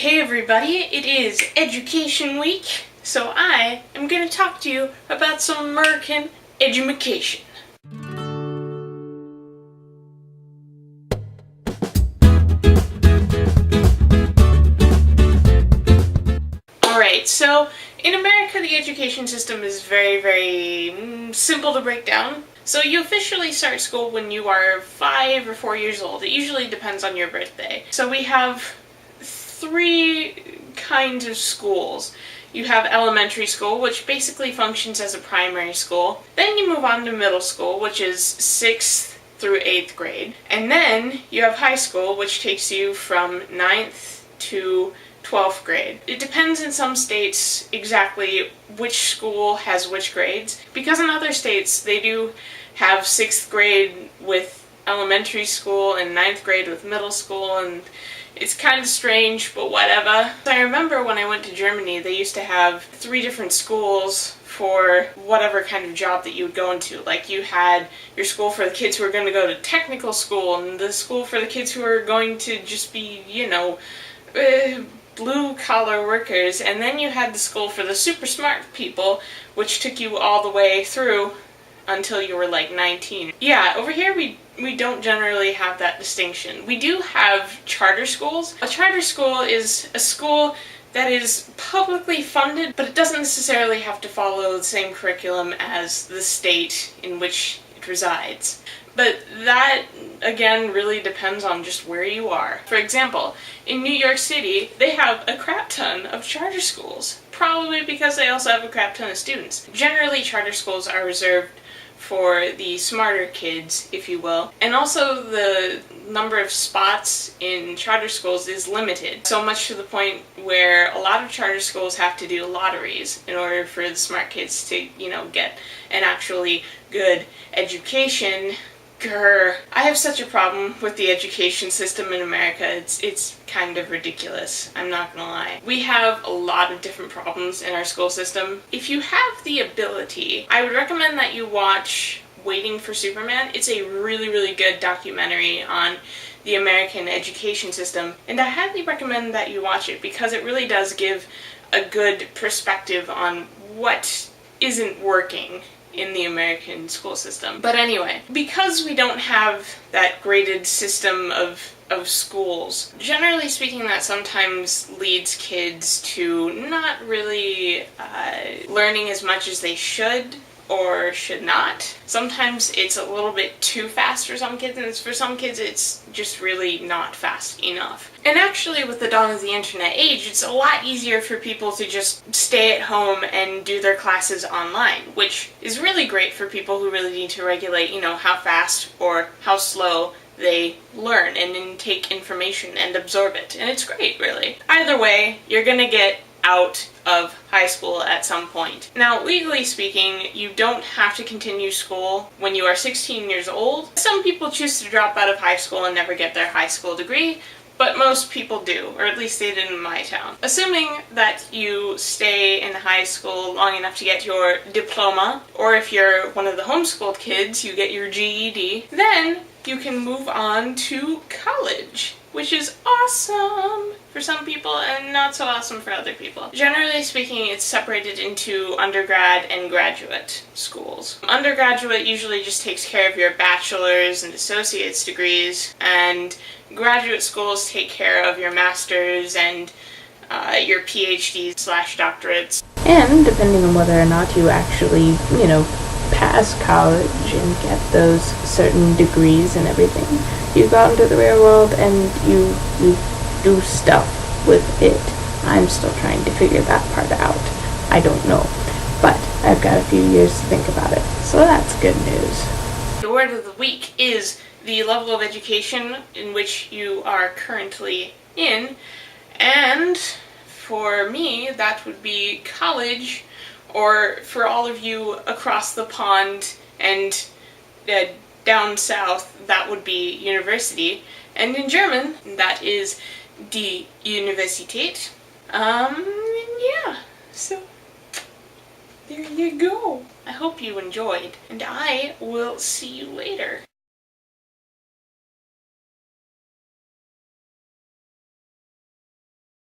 Hey everybody, it is Education Week, so I am going to talk to you about some Murican Edjumacation. Alright, so in America the education system is very simple to break down. So you officially start school when you are 5 or 4 years old. It usually depends on your birthday. So we have three kinds of schools. You have elementary school, which basically functions as a primary school. Then you move on to middle school, which is 6th through 8th grade. And then you have high school, which takes you from 9th to 12th grade. It depends in some states exactly which school has which grades, because in other states they do have 6th grade with elementary school and 9th grade with middle school, and it's kind of strange, but whatever. I remember when I went to Germany, they used to have 3 different schools for whatever kind of job that you would go into. Like, you had your school for the kids who are going to go to technical school, and the school for the kids who are going to just be, blue-collar workers, and then you had the school for the super smart people, which took you all the way through until you were like 19. Yeah, over here we don't generally have that distinction. We do have charter schools. A charter school is a school that is publicly funded, but it doesn't necessarily have to follow the same curriculum as the state in which it resides. But that, again, really depends on just where you are. For example, in New York City, they have a crap ton of charter schools, probably because they also have a crap ton of students. Generally, charter schools are reserved for the smarter kids, if you will. And also the number of spots in charter schools is limited, so much to the point where a lot of charter schools have to do lotteries in order for the smart kids to, get an actually good education. Grr. I have such a problem with the education system in America. It's kind of ridiculous, I'm not gonna lie. We have a lot of different problems in our school system. If you have the ability, I would recommend that you watch Waiting for Superman. It's a really good documentary on the American education system, and I highly recommend that you watch it because it really does give a good perspective on what isn't working in the American school system. But anyway, because we don't have that graded system of schools, generally speaking, that sometimes leads kids to not really learning as much as they should or should not. Sometimes it's a little bit too fast for some kids, and for some kids it's just really not fast enough. And actually, with the dawn of the internet age, it's a lot easier for people to just stay at home and do their classes online, which is really great for people who really need to regulate, how fast or how slow they learn and intake information and absorb it. And it's great, really. Either way, you're gonna get out of high school at some point. Now, legally speaking, you don't have to continue school when you are 16 years old. Some people choose to drop out of high school and never get their high school degree, but most people do, or at least they did in my town. Assuming that you stay in high school long enough to get your diploma, or if you're one of the homeschooled kids, you get your GED, then you can move on to college, which is awesome for some people and not so awesome for other people. Generally speaking, it's separated into undergrad and graduate schools. Undergraduate usually just takes care of your bachelor's and associate's degrees, and graduate schools take care of your master's and your PhDs/doctorates. And depending on whether or not you actually, pass college and get those certain degrees and everything, you go out into the real world and you do stuff with it. I'm still trying to figure that part out. I don't know, but I've got a few years to think about it, so that's good news. The word of the week is the level of education in which you are currently in, and for me that would be college, or for all of you across the pond and down south, that would be university. And in German, that is die Universität. Yeah, so there you go. I hope you enjoyed, and I will see you later.